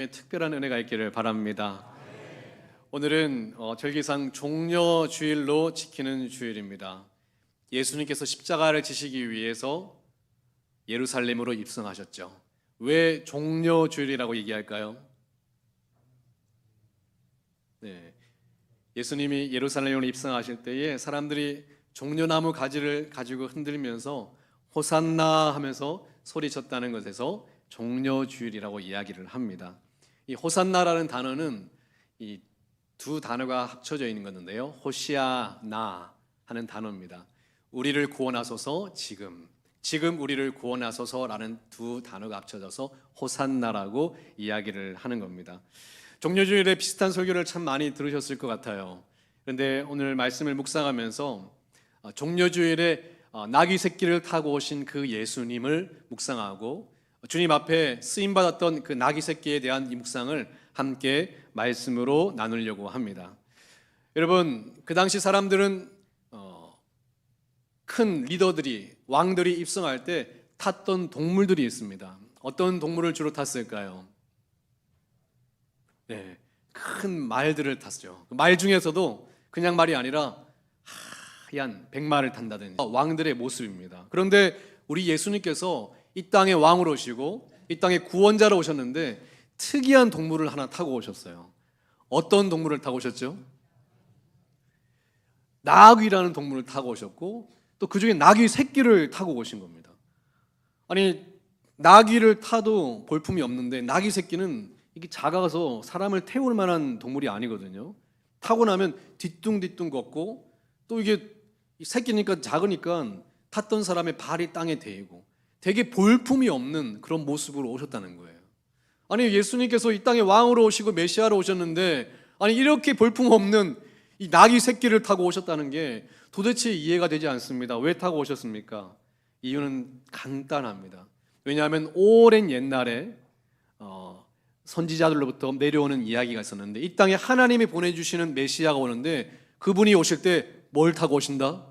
특별한 은혜가 있기를 바랍니다. 오늘은 절기상 종려주일로 지키는 주일입니다. 예수님께서 십자가를 지시기 위해서 예루살렘으로 입성하셨죠. 왜 종려주일이라고 얘기할까요? 네, 예수님이 예루살렘으로 입성하실 때에 사람들이 종려나무 가지를 가지고 흔들면서 호산나 하면서 소리쳤다는 것에서 종려주일이라고 이야기를 합니다. 이 호산나라는 단어는 이 두 단어가 합쳐져 있는 건데요, 호시아나 하는 단어입니다. 우리를 구원하소서, 지금 우리를 구원하소서라는 두 단어가 합쳐져서 호산나라고 이야기를 하는 겁니다. 종려주일에 비슷한 설교를 참 많이 들으셨을 것 같아요. 그런데 오늘 말씀을 묵상하면서 종려주일에 나귀 새끼를 타고 오신 그 예수님을 묵상하고 주님 앞에 쓰임받았던 그 나귀 새끼에 대한 이 묵상을 함께 말씀으로 나누려고 합니다. 여러분, 그 당시 사람들은 큰 리더들이, 왕들이 입성할 때 탔던 동물들이 있습니다. 어떤 동물을 주로 탔을까요? 네, 큰 말들을 탔죠. 말 중에서도 그냥 말이 아니라 하얀 백마를 탄다든지 왕들의 모습입니다. 그런데 우리 예수님께서 이 땅에 왕으로 오시고 이 땅에 구원자로 오셨는데 특이한 동물을 하나 타고 오셨어요. 어떤 동물을 타고 오셨죠? 나귀라는 동물을 타고 오셨고 또 그중에 나귀 새끼를 타고 오신 겁니다. 아니, 나귀를 타도 볼품이 없는데 나귀 새끼는 이게 작아서 사람을 태울 만한 동물이 아니거든요. 타고 나면 뒤뚱뒤뚱 걷고 또 이게 새끼니까 작으니까 탔던 사람의 발이 땅에 대이고 되게 볼품이 없는 그런 모습으로 오셨다는 거예요. 아니, 예수님께서 이 땅에 왕으로 오시고 메시아로 오셨는데 아니 이렇게 볼품 없는 이 나귀 새끼를 타고 오셨다는 게 도대체 이해가 되지 않습니다. 왜 타고 오셨습니까? 이유는 간단합니다. 왜냐하면 오랜 옛날에 선지자들로부터 내려오는 이야기가 있었는데 이 땅에 하나님이 보내주시는 메시아가 오는데 그분이 오실 때 뭘 타고 오신다?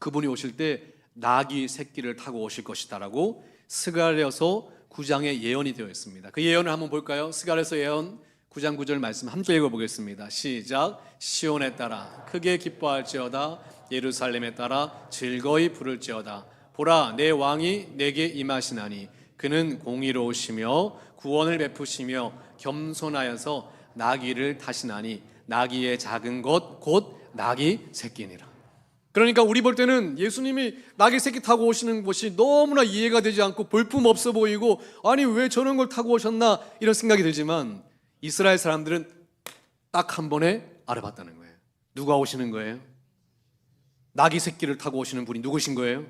그분이 오실 때 나귀 새끼를 타고 오실 것이다라고 스가랴서 9장에 예언이 되어 있습니다. 그 예언을 한번 볼까요? 스가랴서 예언 9장 9절 말씀 함께 읽어보겠습니다. 시작. 시온에 따라 크게 기뻐할지어다, 예루살렘에 따라 즐거이 부를지어다. 보라, 내 왕이 내게 임하시나니 그는 공의로우시며 구원을 베푸시며 겸손하여서 나귀를 타시나니 나귀의 작은 것 곧 나귀 새끼니라. 그러니까 우리 볼 때는 예수님이 나귀 새끼 타고 오시는 것이 너무나 이해가 되지 않고 볼품 없어 보이고 아니 왜 저런 걸 타고 오셨나 이런 생각이 들지만 이스라엘 사람들은 딱 한 번에 알아봤다는 거예요. 누가 오시는 거예요? 나귀 새끼를 타고 오시는 분이 누구신 거예요?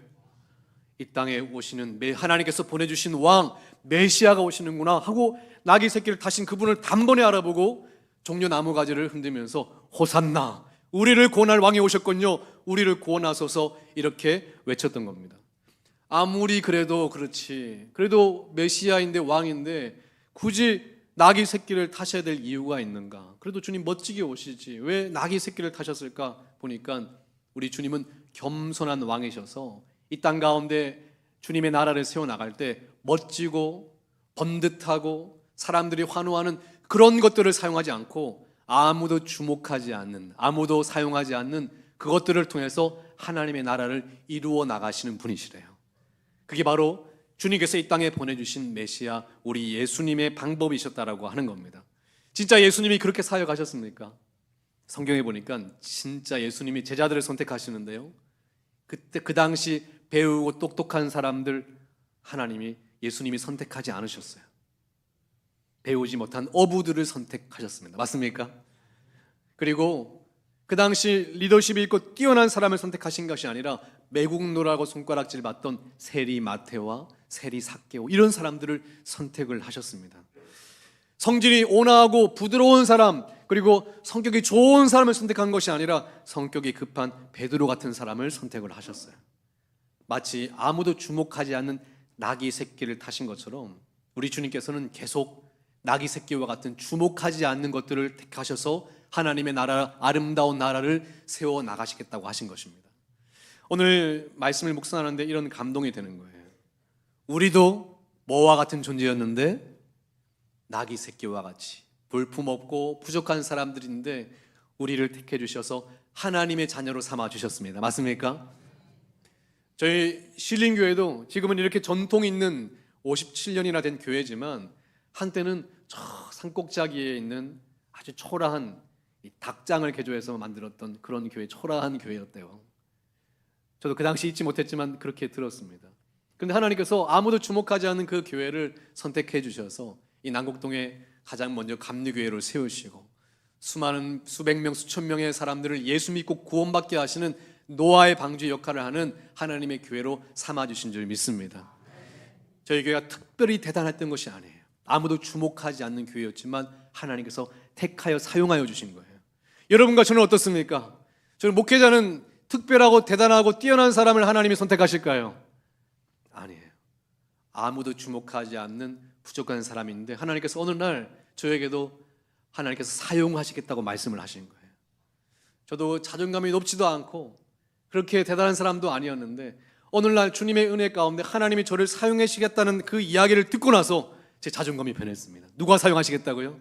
이 땅에 오시는 하나님께서 보내주신 왕 메시아가 오시는구나 하고 나귀 새끼를 타신 그분을 단번에 알아보고 종려나무 가지를 흔들면서 호산나, 우리를 구원할 왕이 오셨군요, 우리를 구원하소서 이렇게 외쳤던 겁니다. 아무리 그래도 그렇지, 그래도 메시아인데 왕인데 굳이 나귀 새끼를 타셔야 될 이유가 있는가? 그래도 주님 멋지게 오시지 왜 나귀 새끼를 타셨을까? 보니까 우리 주님은 겸손한 왕이셔서 이 땅 가운데 주님의 나라를 세워나갈 때 멋지고 번듯하고 사람들이 환호하는 그런 것들을 사용하지 않고 아무도 주목하지 않는, 아무도 사용하지 않는 그것들을 통해서 하나님의 나라를 이루어 나가시는 분이시래요. 그게 바로 주님께서 이 땅에 보내주신 메시아 우리 예수님의 방법이셨다라고 하는 겁니다. 진짜 예수님이 그렇게 사역하셨습니까? 성경에 보니까 진짜 예수님이 제자들을 선택하시는데요, 그때 그 당시 배우고 똑똑한 사람들 하나님이 예수님이 선택하지 않으셨어요. 배우지 못한 어부들을 선택하셨습니다. 맞습니까? 그리고 그 당시 리더십이 있고 뛰어난 사람을 선택하신 것이 아니라 매국노라고 손가락질 받던 세리 마테와 세리 삭개오 이런 사람들을 선택을 하셨습니다. 성질이 온화하고 부드러운 사람 그리고 성격이 좋은 사람을 선택한 것이 아니라 성격이 급한 베드로 같은 사람을 선택을 하셨어요. 마치 아무도 주목하지 않는 나귀 새끼를 타신 것처럼 우리 주님께서는 계속 나귀 새끼와 같은 주목하지 않는 것들을 택하셔서 하나님의 나라, 아름다운 나라를 세워 나가시겠다고 하신 것입니다. 오늘 말씀을 묵상하는데 이런 감동이 되는 거예요. 우리도 뭐와 같은 존재였는데 나귀 새끼와 같이 볼품없고 부족한 사람들인데 우리를 택해 주셔서 하나님의 자녀로 삼아 주셨습니다. 맞습니까? 저희 신림교회도 지금은 이렇게 전통 있는 57년이나 된 교회지만 한때는 저 산꼭자기에 있는 아주 초라한 이 닭장을 개조해서 만들었던 그런 교회, 초라한 교회였대요. 저도 그 당시 잊지 못했지만 그렇게 들었습니다. 그런데 하나님께서 아무도 주목하지 않는 그 교회를 선택해 주셔서 이 남곡동에 가장 먼저 감리교회를 세우시고 수많은 수백 명, 수천 명의 사람들을 예수 믿고 구원받게 하시는 노아의 방주 역할을 하는 하나님의 교회로 삼아주신 줄 믿습니다. 저희 교회가 특별히 대단했던 것이 아니에요. 아무도 주목하지 않는 교회였지만 하나님께서 택하여 사용하여 주신 거예요. 여러분과 저는 어떻습니까? 저는 목회자는 특별하고 대단하고 뛰어난 사람을 하나님이 선택하실까요? 아니에요. 아무도 주목하지 않는 부족한 사람인데 하나님께서 어느 날 저에게도 하나님께서 사용하시겠다고 말씀을 하신 거예요. 저도 자존감이 높지도 않고 그렇게 대단한 사람도 아니었는데 오늘날 주님의 은혜 가운데 하나님이 저를 사용하시겠다는 그 이야기를 듣고 나서 제 자존감이 변했습니다. 누가 사용하시겠다고요?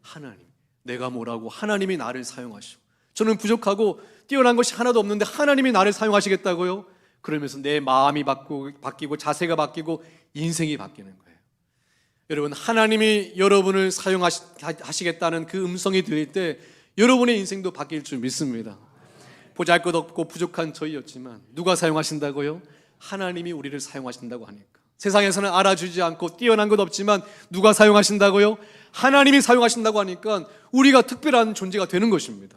하나님. 내가 뭐라고 하나님이 나를 사용하시고 저는 부족하고 뛰어난 것이 하나도 없는데 하나님이 나를 사용하시겠다고요? 그러면서 내 마음이 바뀌고 자세가 바뀌고 인생이 바뀌는 거예요. 여러분, 하나님이 여러분을 사용하시겠다는 그 음성이 들릴 때 여러분의 인생도 바뀔 줄 믿습니다. 보잘것없고 부족한 저희였지만 누가 사용하신다고요? 하나님이 우리를 사용하신다고 하니까. 세상에서는 알아주지 않고 뛰어난 것 없지만 누가 사용하신다고요? 하나님이 사용하신다고 하니까 우리가 특별한 존재가 되는 것입니다.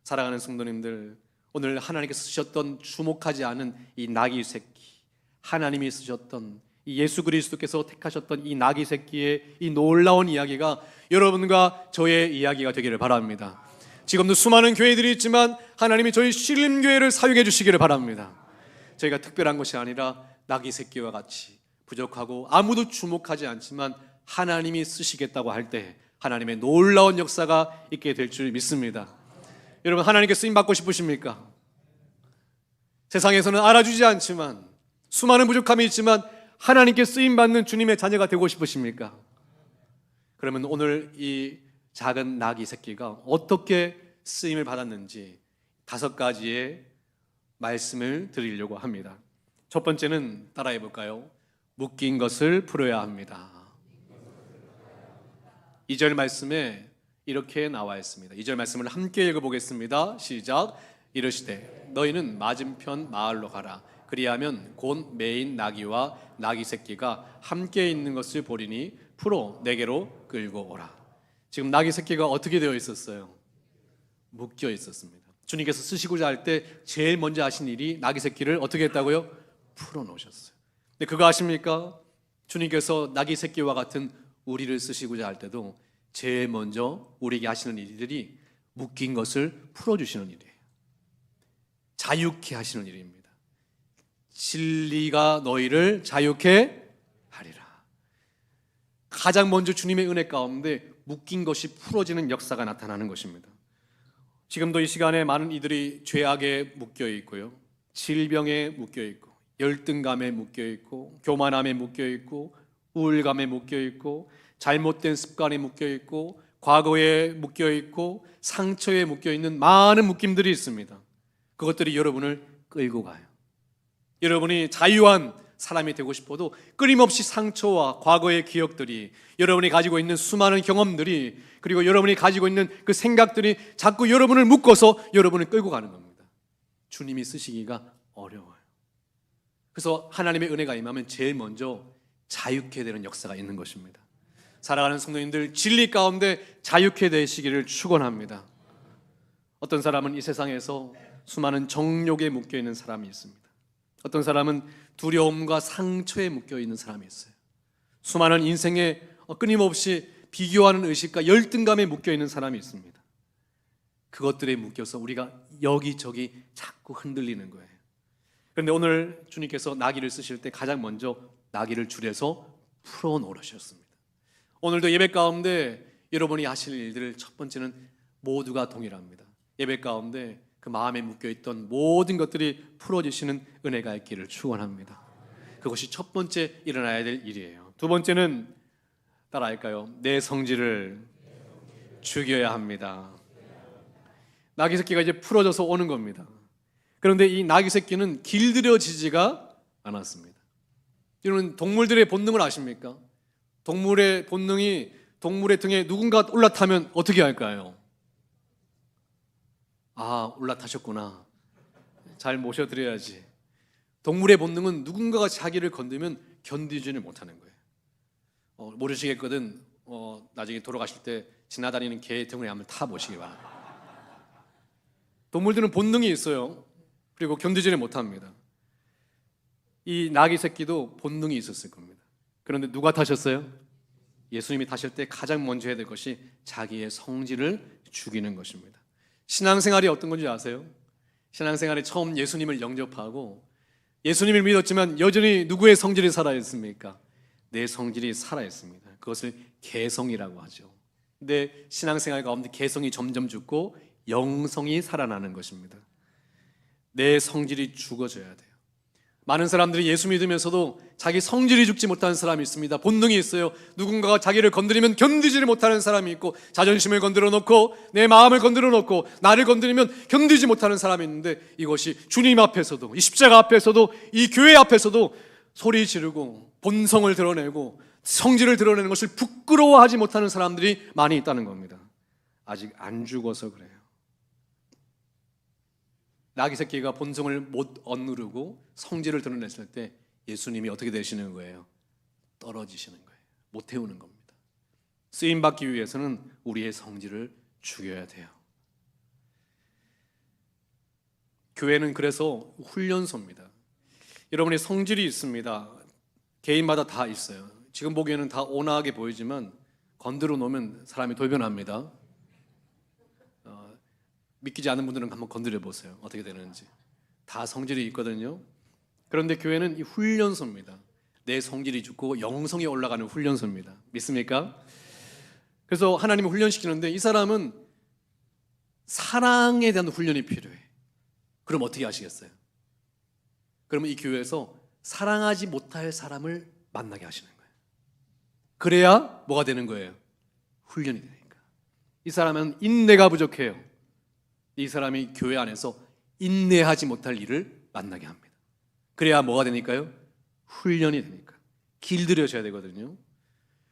사랑하는 성도님들, 오늘 하나님께서 쓰셨던 주목하지 않은 이 나귀 새끼, 하나님이 쓰셨던 이 예수 그리스도께서 택하셨던 이 나귀 새끼의 이 놀라운 이야기가 여러분과 저의 이야기가 되기를 바랍니다. 지금도 수많은 교회들이 있지만 하나님이 저희 신림교회를 사용해 주시기를 바랍니다. 저희가 특별한 것이 아니라 나귀 새끼와 같이 부족하고 아무도 주목하지 않지만 하나님이 쓰시겠다고 할 때 하나님의 놀라운 역사가 있게 될 줄 믿습니다. 여러분, 하나님께 쓰임받고 싶으십니까? 세상에서는 알아주지 않지만 수많은 부족함이 있지만 하나님께 쓰임받는 주님의 자녀가 되고 싶으십니까? 그러면 오늘 이 작은 나귀 새끼가 어떻게 쓰임을 받았는지 5가지의 말씀을 드리려고 합니다. 첫 번째는 따라해 볼까요? 묶인 것을 풀어야 합니다. 2절 말씀에 이렇게 나와 있습니다. 2절 말씀을 함께 읽어보겠습니다. 시작. 이르시되 너희는 맞은편 마을로 가라. 그리하면 곧 매인 나귀와 나귀 새끼가 함께 있는 것을 보리니 풀어 내게로 끌고 오라. 지금 나귀 새끼가 어떻게 되어 있었어요? 묶여 있었습니다. 주님께서 쓰시고자 할 때 제일 먼저 하신 일이 나귀 새끼를 어떻게 했다고요? 풀어 놓으셨어요. 근데 그거 아십니까? 주님께서 나귀 새끼와 같은 우리를 쓰시고자 할 때도 제일 먼저 우리에게 하시는 일들이 묶인 것을 풀어주시는 일이에요. 자유케 하시는 일입니다. 진리가 너희를 자유케 하리라. 가장 먼저 주님의 은혜 가운데 묶인 것이 풀어지는 역사가 나타나는 것입니다. 지금도 이 시간에 많은 이들이 죄악에 묶여 있고요, 질병에 묶여 있고, 열등감에 묶여 있고, 교만함에 묶여 있고, 우울감에 묶여 있고, 잘못된 습관에 묶여 있고, 과거에 묶여 있고, 상처에 묶여 있는 많은 묶임들이 있습니다. 그것들이 여러분을 끌고 가요. 여러분이 자유한 사람이 되고 싶어도 끊임없이 상처와 과거의 기억들이, 여러분이 가지고 있는 수많은 경험들이, 그리고 여러분이 가지고 있는 그 생각들이 자꾸 여러분을 묶어서 여러분을 끌고 가는 겁니다. 주님이 쓰시기가 어려워요. 그래서 하나님의 은혜가 임하면 제일 먼저 자유케 되는 역사가 있는 것입니다. 사랑하는 성도님들, 진리 가운데 자유케 되시기를 축원합니다. 어떤 사람은 이 세상에서 수많은 정욕에 묶여 있는 사람이 있습니다. 어떤 사람은 두려움과 상처에 묶여 있는 사람이 있어요. 수많은 인생에 끊임없이 비교하는 의식과 열등감에 묶여 있는 사람이 있습니다. 그것들에 묶여서 우리가 여기저기 자꾸 흔들리는 거예요. 그런데 오늘 주님께서 나귀를 쓰실 때 가장 먼저 나귀를 줄여서 풀어 놓으셨습니다. 오늘도 예배 가운데 여러분이 하실 일들을 첫 번째는 모두가 동일합니다. 예배 가운데 그 마음에 묶여있던 모든 것들이 풀어지시는 은혜가 있기를 축원합니다. 그것이 첫 번째 일어나야 될 일이에요. 두 번째는 따라할까요? 내 성질을 죽여야 합니다. 나귀 새끼가 이제 풀어져서 오는 겁니다. 그런데 이 나귀 새끼는 길들여지지가 않았습니다. 여러분, 동물들의 본능을 아십니까? 동물의 본능이 동물의 등에 누군가 올라타면 어떻게 할까요? 아, 올라타셨구나. 잘 모셔드려야지. 동물의 본능은 누군가가 자기를 건드면 견디지를 못하는 거예요. 모르시겠거든. 나중에 돌아가실 때 지나다니는 개 등을 한번 타보시기 바랍니다. 동물들은 본능이 있어요. 그리고 견디지를 못합니다. 이 나귀 새끼도 본능이 있었을 겁니다. 그런데 누가 타셨어요? 예수님이 타실 때 가장 먼저 해야 될 것이 자기의 성질을 죽이는 것입니다. 신앙생활이 어떤 건지 아세요? 신앙생활에 처음 예수님을 영접하고 예수님을 믿었지만 여전히 누구의 성질이 살아있습니까? 내 성질이 살아있습니다. 그것을 개성이라고 하죠. 근데 신앙생활 가운데 개성이 점점 죽고 영성이 살아나는 것입니다. 내 성질이 죽어져야 돼요. 많은 사람들이 예수 믿으면서도 자기 성질이 죽지 못하는 사람이 있습니다. 본능이 있어요. 누군가가 자기를 건드리면 견디지를 못하는 사람이 있고, 자존심을 건드려 놓고 내 마음을 건드려 놓고 나를 건드리면 견디지 못하는 사람이 있는데, 이것이 주님 앞에서도, 이 십자가 앞에서도, 이 교회 앞에서도 소리 지르고 본성을 드러내고 성질을 드러내는 것을 부끄러워하지 못하는 사람들이 많이 있다는 겁니다. 아직 안 죽어서 그래요. 나귀 새끼가 본성을 못 억누르고 성질을 드러냈을 때 예수님이 어떻게 되시는 거예요? 떨어지시는 거예요. 못 태우는 겁니다. 쓰임받기 위해서는 우리의 성질을 죽여야 돼요. 교회는 그래서 훈련소입니다. 여러분의 성질이 있습니다. 개인마다 다 있어요. 지금 보기에는 다 온화하게 보이지만 건드려 놓으면 사람이 돌변합니다. 믿기지 않는 분들은 한번 건드려 보세요. 어떻게 되는지. 다 성질이 있거든요. 그런데 교회는 이 훈련소입니다. 내 성질이 죽고 영성이 올라가는 훈련소입니다. 믿습니까? 그래서 하나님이 훈련시키는데 이 사람은 사랑에 대한 훈련이 필요해. 그럼 어떻게 하시겠어요? 그러면 이 교회에서 사랑하지 못할 사람을 만나게 하시는 거예요. 그래야 뭐가 되는 거예요? 훈련이 되니까. 이 사람은 인내가 부족해요. 이 사람이 교회 안에서 인내하지 못할 일을 만나게 합니다. 그래야 뭐가 되니까요? 훈련이 되니까. 길들여져야 되거든요.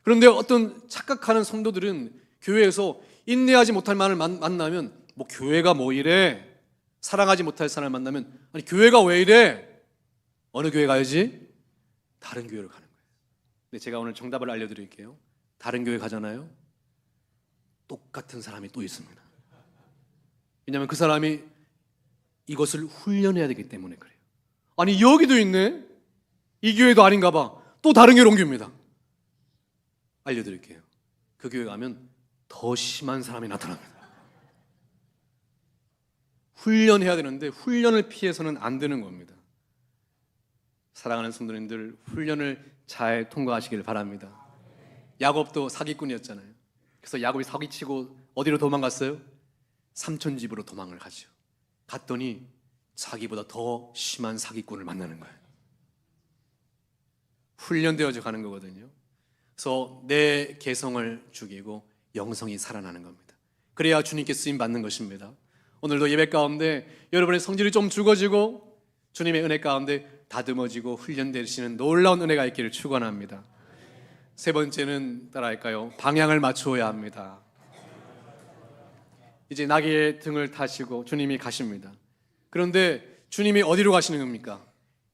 그런데 어떤 착각하는 성도들은 교회에서 인내하지 못할 만을 만나면 뭐 교회가 뭐 이래? 사랑하지 못할 사람을 만나면 아니 교회가 왜 이래? 어느 교회 가야지? 다른 교회로 가는 거예요. 근데 제가 오늘 정답을 알려드릴게요. 다른 교회 가잖아요. 똑같은 사람이 또 있습니다. 왜냐하면 그 사람이 이것을 훈련해야 되기 때문에 그래요. 아니 여기도 있네? 이 교회도 아닌가 봐. 또 다른 교회로 옮깁니다. 알려드릴게요. 그 교회 가면 더 심한 사람이 나타납니다. 훈련해야 되는데 훈련을 피해서는 안 되는 겁니다. 사랑하는 성도님들, 훈련을 잘 통과하시길 바랍니다. 야곱도 사기꾼이었잖아요. 그래서 야곱이 사기치고 어디로 도망갔어요? 삼촌 집으로 도망을 가죠. 갔더니 자기보다 더 심한 사기꾼을 만나는 거예요. 훈련되어져 가는 거거든요. 그래서 내 개성을 죽이고 영성이 살아나는 겁니다. 그래야 주님께 쓰임 받는 것입니다. 오늘도 예배 가운데 여러분의 성질이 좀 죽어지고 주님의 은혜 가운데 다듬어지고 훈련되시는 놀라운 은혜가 있기를 축원합니다. 세 번째는 따라할까요? 방향을 맞추어야 합니다. 이제 나귀의 등을 타시고 주님이 가십니다. 그런데 주님이 어디로 가시는 겁니까?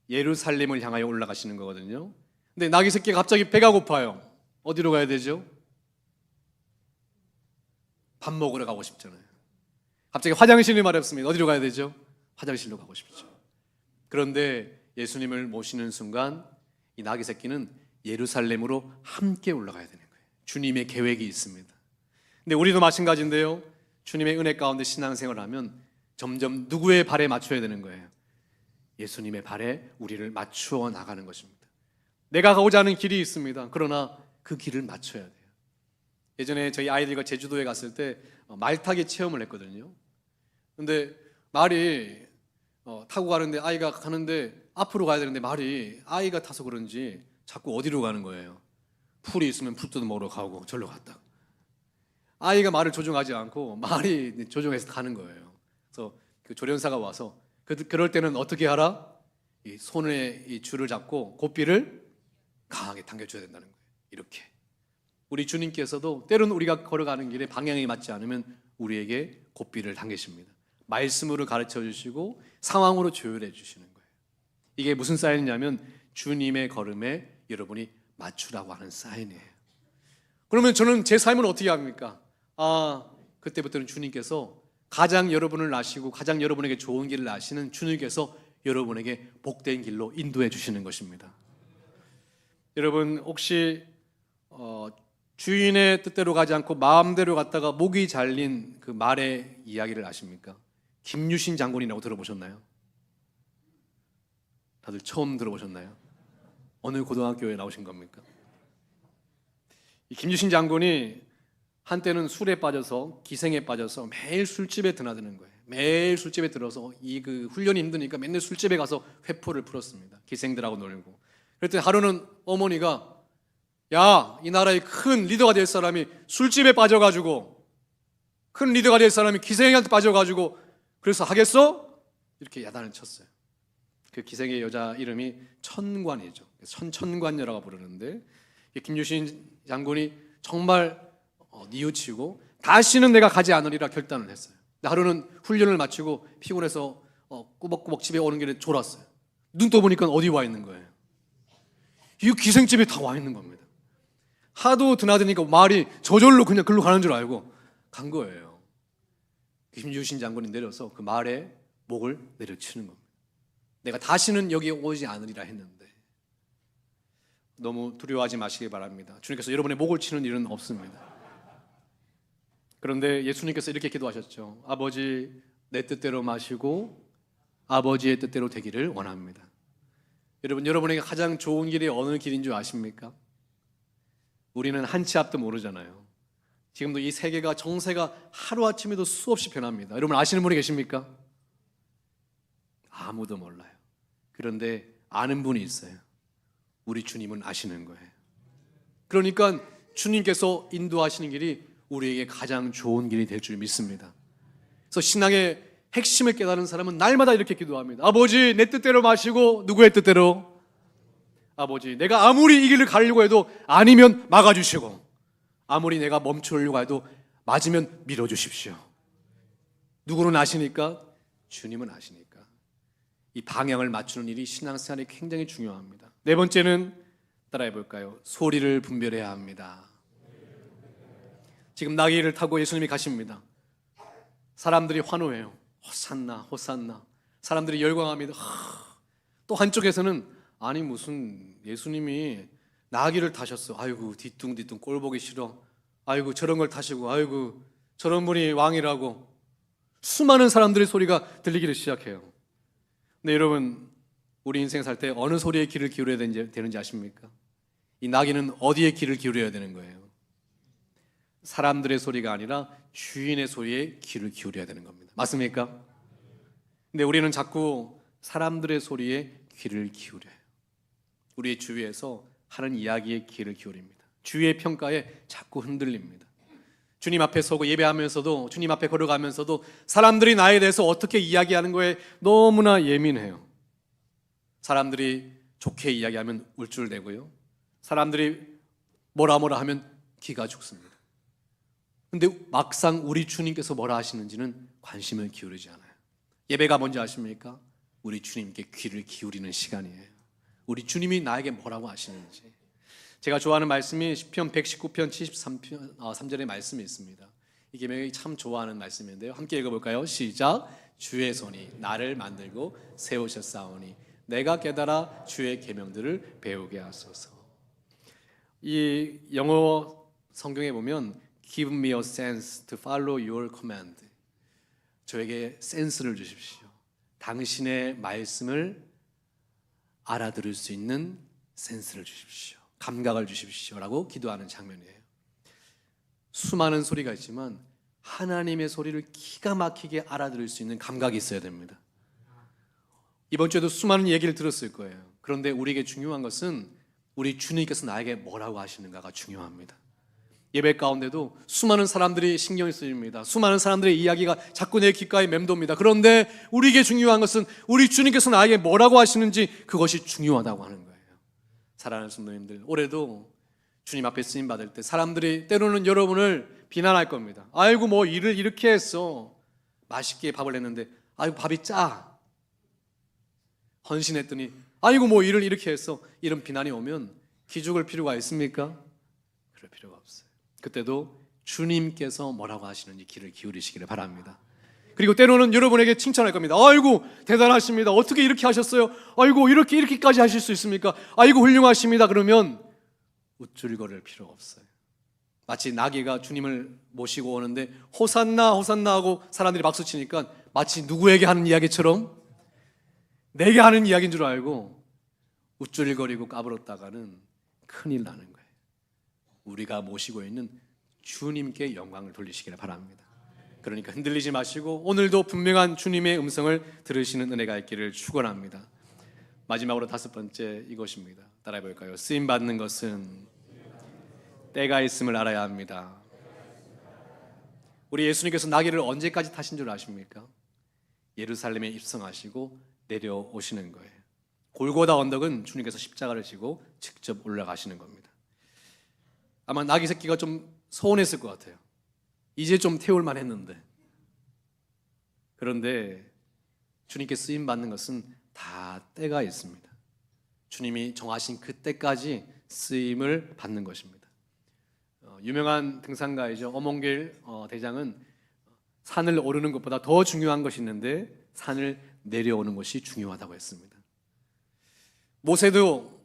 예루살렘을 향하여 올라가시는 거거든요. 근데 나귀 새끼가 갑자기 배가 고파요. 어디로 가야 되죠? 밥 먹으러 가고 싶잖아요. 갑자기 화장실이 마렵습니다. 어디로 가야 되죠? 화장실로 가고 싶죠. 그런데 예수님을 모시는 순간 이 나귀 새끼는 예루살렘으로 함께 올라가야 되는 거예요. 주님의 계획이 있습니다. 근데 우리도 마찬가지인데요. 주님의 은혜 가운데 신앙생활을 하면 점점 누구의 발에 맞춰야 되는 거예요? 예수님의 발에 우리를 맞추어 나가는 것입니다. 내가 가고자 하는 길이 있습니다. 그러나 그 길을 맞춰야 돼요. 예전에 저희 아이들과 제주도에 갔을 때 말타기 체험을 했거든요. 근데 말이 타고 가는데 아이가 가는데 앞으로 가야 되는데 말이 아이가 타서 그런지 자꾸 어디로 가는 거예요? 풀이 있으면 풀 뜯어 먹으러 가고 절로 갔다. 아이가 말을 조종하지 않고 말이 조종해서 가는 거예요. 그래서 그 조련사가 와서 그럴 때는 어떻게 하라? 이 손에 이 줄을 잡고 고삐를 강하게 당겨줘야 된다는 거예요. 이렇게. 우리 주님께서도 때로는 우리가 걸어가는 길에 방향이 맞지 않으면 우리에게 고삐를 당기십니다. 말씀으로 가르쳐 주시고 상황으로 조율해 주시는 거예요. 이게 무슨 사인이냐면 주님의 걸음에 여러분이 맞추라고 하는 사인이에요. 그러면 저는 제 삶을 어떻게 합니까? 그때부터는 주님께서 가장 여러분을 아시고 가장 여러분에게 좋은 길을 아시는 주님께서 여러분에게 복된 길로 인도해 주시는 것입니다. 여러분 혹시 주인의 뜻대로 가지 않고 마음대로 갔다가 목이 잘린 그 말의 이야기를 아십니까? 김유신 장군이라고 들어보셨나요? 다들 처음 들어보셨나요? 어느 고등학교에 나오신 겁니까? 이 김유신 장군이 한때는 술에 빠져서 기생에 빠져서 매일 술집에 드나드는 거예요. 매일 술집에 들어서 그 훈련이 힘드니까 맨날 술집에 가서 회포를 풀었습니다. 기생들하고 놀고. 그랬더니 하루는 어머니가 야, 이 나라의 큰 리더가 될 사람이 술집에 빠져가지고 큰 리더가 될 사람이 기생한테 빠져가지고 그래서 하겠어? 이렇게 야단을 쳤어요. 그 기생의 여자 이름이 천관이죠. 천관녀라고 부르는데 김유신 장군이 정말 뉘우치고 다시는 내가 가지 않으리라 결단을 했어요. 하루는 훈련을 마치고 피곤해서 꾸벅꾸벅 집에 오는 길에 졸았어요. 눈 떠보니까 어디 와 있는 거예요? 이 기생집에 다 와 있는 겁니다. 하도 드나드니까 말이 저절로 그냥 글로 가는 줄 알고 간 거예요. 김유신 장군이 내려서 그 말에 목을 내려치는 겁니다. 내가 다시는 여기에 오지 않으리라 했는데 너무 두려워하지 마시기 바랍니다. 주님께서 여러분의 목을 치는 일은 없습니다. 그런데 예수님께서 이렇게 기도하셨죠. 아버지, 내 뜻대로 마시고 아버지의 뜻대로 되기를 원합니다. 여러분, 여러분에게 가장 좋은 길이 어느 길인 줄 아십니까? 우리는 한 치 앞도 모르잖아요. 지금도 이 세계가 정세가 하루아침에도 수없이 변합니다. 여러분 아시는 분이 계십니까? 아무도 몰라요. 그런데 아는 분이 있어요. 우리 주님은 아시는 거예요. 그러니까 주님께서 인도하시는 길이 우리에게 가장 좋은 길이 될 줄 믿습니다. 그래서 신앙의 핵심을 깨달은 사람은 날마다 이렇게 기도합니다. 아버지, 내 뜻대로 마시고 누구의 뜻대로? 아버지, 내가 아무리 이 길을 가려고 해도 아니면 막아주시고 아무리 내가 멈추려고 해도 맞으면 밀어주십시오. 누구는 아시니까? 주님은 아시니까. 이 방향을 맞추는 일이 신앙생활에 굉장히 중요합니다. 네 번째는 따라해 볼까요? 소리를 분별해야 합니다. 지금 나귀를 타고 예수님이 가십니다. 사람들이 환호해요. 호산나, 호산나. 사람들이 열광합니다. 또 한쪽에서는 아니 무슨 예수님이 나귀를 타셨어. 아이고 뒤뚱뒤뚱 꼴 보기 싫어. 아이고 저런 걸 타시고 아이고 저런 분이 왕이라고. 수많은 사람들의 소리가 들리기를 시작해요. 근데 여러분 우리 인생 살 때 어느 소리에 귀를 기울여야 되는지 아십니까? 이 나귀는 어디에 귀를 기울여야 되는 거예요? 사람들의 소리가 아니라 주인의 소리에 귀를 기울여야 되는 겁니다. 맞습니까? 근데 우리는 자꾸 사람들의 소리에 귀를 기울여요. 우리의 주위에서 하는 이야기에 귀를 기울입니다. 주위의 평가에 자꾸 흔들립니다. 주님 앞에 서고 예배하면서도 주님 앞에 걸어가면서도 사람들이 나에 대해서 어떻게 이야기하는 거에 너무나 예민해요. 사람들이 좋게 이야기하면 울줄내고요. 사람들이 뭐라 하면 기가 죽습니다. 근데 막상 우리 주님께서 뭐라 하시는지는 관심을 기울이지 않아요. 예배가 뭔지 아십니까? 우리 주님께 귀를 기울이는 시간이에요. 우리 주님이 나에게 뭐라고 하시는지. 제가 좋아하는 말씀이 시편 119편 73절의 말씀이 있습니다. 이게 참 좋아하는 말씀인데요. 함께 읽어볼까요? 시작. 주의 손이 나를 만들고 세우셨사오니 내가 깨달아 주의 계명들을 배우게 하소서. 이 영어 성경에 보면 Give me a sense to follow your command. 저에게 센스를 주십시오. 당신의 말씀을 알아들을 수 있는 센스를 주십시오. 감각을 주십시오. 라고 기도하는 장면이에요. 수많은 소리가 있지만 하나님의 소리를 기가 막히게 알아들을 수 있는 감각이 있어야 됩니다. 이번 주에도 수많은 얘기를 들었을 거예요. 그런데 우리에게 중요한 것은 우리 주님께서 나에게 뭐라고 하시는가가 중요합니다. 예배 가운데도 수많은 사람들이 신경이 쓰입니다. 수많은 사람들의 이야기가 자꾸 내 귓가에 맴돕니다. 그런데 우리에게 중요한 것은 우리 주님께서 나에게 뭐라고 하시는지, 그것이 중요하다고 하는 거예요. 사랑하는 성도님들, 올해도 주님 앞에 쓰임 받을 때 사람들이 때로는 여러분을 비난할 겁니다. 아이고 뭐 일을 이렇게 했어. 맛있게 밥을 했는데 아이고 밥이 짜. 헌신했더니 아이고 뭐 일을 이렇게 했어. 이런 비난이 오면 기죽을 필요가 있습니까? 그럴 필요가 없어요. 그때도 주님께서 뭐라고 하시는지 귀를 기울이시기를 바랍니다. 그리고 때로는 여러분에게 칭찬할 겁니다. 아이고 대단하십니다. 어떻게 이렇게 하셨어요? 아이고 이렇게까지 하실 수 있습니까? 아이고 훌륭하십니다. 그러면 우쭐거릴 필요가 없어요. 마치 나귀가 주님을 모시고 오는데 호산나 호산나 하고 사람들이 박수 치니까 마치 누구에게 하는 이야기처럼 내게 하는 이야기인 줄 알고 우쭐거리고 까불었다가는 큰일 나는 거예요. 우리가 모시고 있는 주님께 영광을 돌리시기를 바랍니다. 그러니까 흔들리지 마시고 오늘도 분명한 주님의 음성을 들으시는 은혜가 있기를 축원합니다. 마지막으로 5번째 이것입니다. 따라해 볼까요? 쓰임 받는 것은 때가 있음을 알아야 합니다. 우리 예수님께서 나귀를 언제까지 타신 줄 아십니까? 예루살렘에 입성하시고 내려오시는 거예요. 골고다 언덕은 주님께서 십자가를 지고 직접 올라가시는 겁니다. 아마 나귀 새끼가 좀 서운했을 것 같아요. 이제 좀 태울만 했는데. 그런데 주님께 쓰임 받는 것은 다 때가 있습니다. 주님이 정하신 그 때까지 쓰임을 받는 것입니다. 유명한 등산가이죠. 어몽길 대장은 산을 오르는 것보다 더 중요한 것이 있는데 산을 내려오는 것이 중요하다고 했습니다. 모세도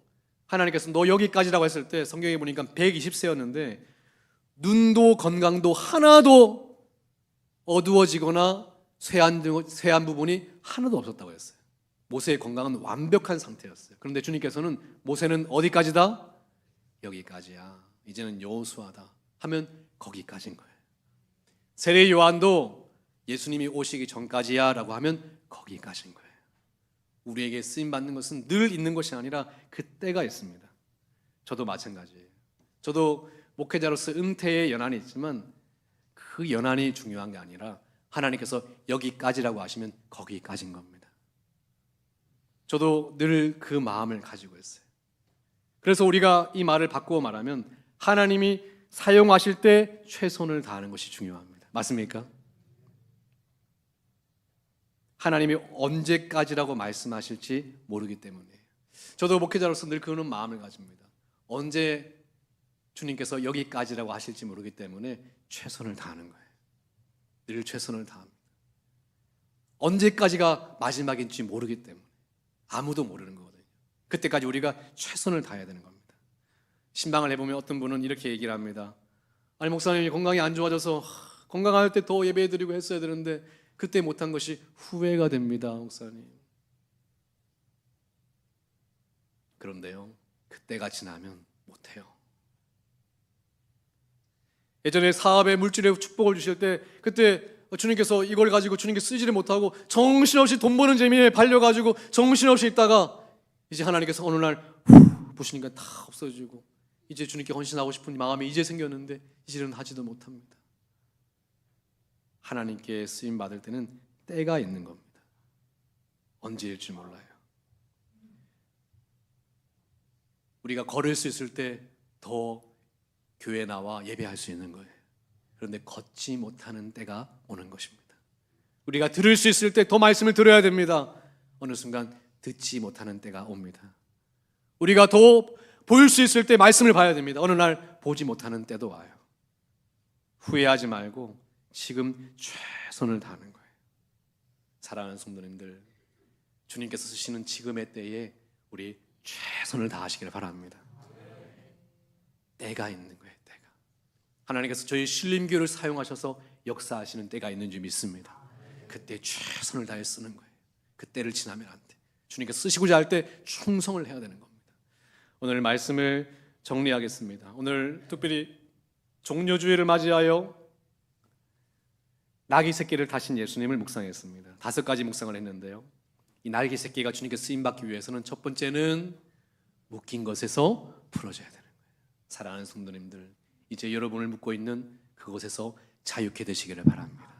하나님께서 너 여기까지라고 했을 때 성경에 보니까 120세였는데 눈도 건강도 하나도 어두워지거나 쇠한 부분이 하나도 없었다고 했어요. 모세의 건강은 완벽한 상태였어요. 그런데 주님께서는 모세는 어디까지다? 여기까지야. 이제는 여호수아다 하면 거기까지인 거예요. 세례 요한도 예수님이 오시기 전까지야 라고 하면 거기까지인 거예요. 우리에게 쓰임받는 것은 늘 있는 것이 아니라 그때가 있습니다. 저도 마찬가지예요. 저도 목회자로서 은퇴의 연한이 있지만 그 연한이 중요한 게 아니라 하나님께서 여기까지라고 하시면 거기까지인 겁니다. 저도 늘 그 마음을 가지고 있어요. 그래서 우리가 이 말을 바꾸어 말하면 하나님이 사용하실 때 최선을 다하는 것이 중요합니다. 맞습니까? 하나님이 언제까지라고 말씀하실지 모르기 때문이에요. 저도 목회자로서 늘 그런 마음을 가집니다. 언제 주님께서 여기까지라고 하실지 모르기 때문에 최선을 다하는 거예요. 늘 최선을 다합니다. 언제까지가 마지막인지 모르기 때문에 아무도 모르는 거거든요. 그때까지 우리가 최선을 다해야 되는 겁니다. 신방을 해보면 어떤 분은 이렇게 얘기를 합니다. 아니 목사님이 건강이 안 좋아져서 건강할 때 더 예배드리고 했어야 되는데 그때 못한 것이 후회가 됩니다, 목사님. 그런데요, 그때가 지나면 못해요. 예전에 사업에 물질의 축복을 주실 때 그때 주님께서 이걸 가지고 주님께 쓰지를 못하고 정신없이 돈 버는 재미에 발려가지고 정신없이 있다가 이제 하나님께서 어느 날 보시니까 다 없어지고 이제 주님께 헌신하고 싶은 마음이 이제 생겼는데 이제는 하지도 못합니다. 하나님께 쓰임 받을 때는 때가 있는 겁니다. 언제일지 몰라요. 우리가 걸을 수 있을 때 더 교회에 나와 예배할 수 있는 거예요. 그런데 걷지 못하는 때가 오는 것입니다. 우리가 들을 수 있을 때 더 말씀을 들어야 됩니다. 어느 순간 듣지 못하는 때가 옵니다. 우리가 더 보일 수 있을 때 말씀을 봐야 됩니다. 어느 날 보지 못하는 때도 와요. 후회하지 말고 지금 최선을 다하는 거예요. 사랑하는 성도님들, 주님께서 쓰시는 지금의 때에 우리 최선을 다하시기를 바랍니다. 때가 있는 거예요. 때가. 하나님께서 저희 신림교를 사용하셔서 역사하시는 때가 있는 줄 믿습니다. 그때 최선을 다해 쓰는 거예요. 그때를 지나면 안 돼. 주님께서 쓰시고자 할 때 충성을 해야 되는 겁니다. 오늘 말씀을 정리하겠습니다. 오늘 특별히 종료주일을 맞이하여 나귀 새끼를 타신 예수님을 묵상했습니다. 5가지 묵상을 했는데요. 이 나귀 새끼가 주님께 쓰임받기 위해서는 첫 번째는 묶인 것에서 풀어져야 되는 거예요. 사랑하는 성도님들, 이제 여러분을 묶고 있는 그곳에서 자유케 되시기를 바랍니다.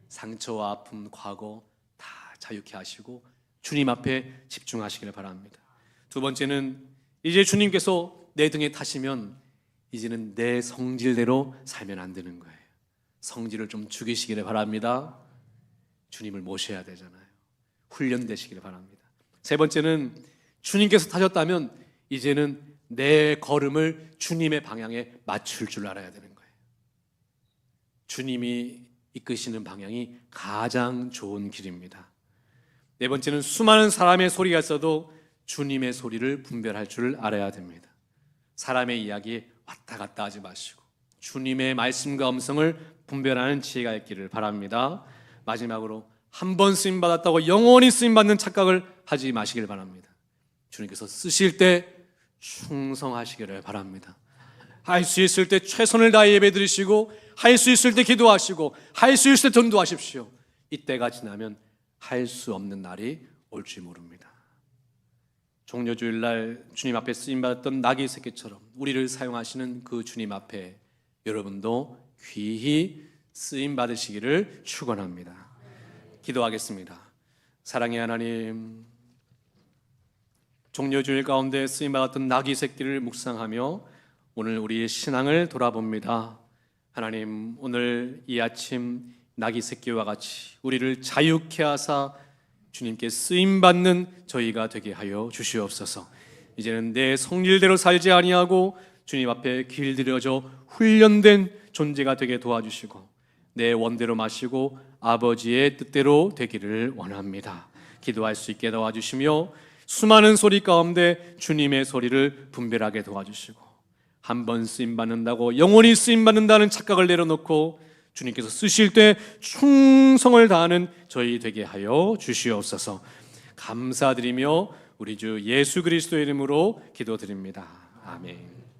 상처와 아픔, 과거 다 자유케 하시고 주님 앞에 집중하시기를 바랍니다. 두 번째는 이제 주님께서 내 등에 타시면 이제는 내 성질대로 살면 안 되는 거예요. 성질을 좀 죽이시기를 바랍니다. 주님을 모셔야 되잖아요. 훈련되시기를 바랍니다. 세 번째는 주님께서 타셨다면 이제는 내 걸음을 주님의 방향에 맞출 줄 알아야 되는 거예요. 주님이 이끄시는 방향이 가장 좋은 길입니다. 네 번째는 수많은 사람의 소리가 있어도 주님의 소리를 분별할 줄 알아야 됩니다. 사람의 이야기에 왔다 갔다 하지 마시고 주님의 말씀과 음성을 분별하는 지혜가 있기를 바랍니다. 마지막으로 한 번 쓰임 받았다고 영원히 쓰임 받는 착각을 하지 마시길 바랍니다. 주님께서 쓰실 때 충성하시기를 바랍니다. 할 수 있을 때 최선을 다해 예배드리시고 할 수 있을 때 기도하시고 할 수 있을 때 전도하십시오. 이때가 지나면 할 수 없는 날이 올지 모릅니다. 종려주일날 주님 앞에 쓰임받았던 나귀 새끼처럼 우리를 사용하시는 그 주님 앞에 여러분도 귀히 쓰임받으시기를 축원합니다. 기도하겠습니다. 사랑의 하나님, 종려주일 가운데 쓰임받았던 나귀 새끼를 묵상하며 오늘 우리의 신앙을 돌아봅니다. 하나님, 오늘 이 아침 나귀 새끼와 같이 우리를 자유케 하사 주님께 쓰임받는 저희가 되게 하여 주시옵소서. 이제는 내 성질대로 살지 아니하고 주님 앞에 길들여져 훈련된 존재가 되게 도와주시고 내 원대로 마시고 아버지의 뜻대로 되기를 원합니다. 기도할 수 있게 도와주시며 수많은 소리 가운데 주님의 소리를 분별하게 도와주시고 한 번 쓰임받는다고 영원히 쓰임받는다는 착각을 내려놓고 주님께서 쓰실 때 충성을 다하는 저희 되게 하여 주시옵소서. 감사드리며 우리 주 예수 그리스도의 이름으로 기도드립니다. 아멘.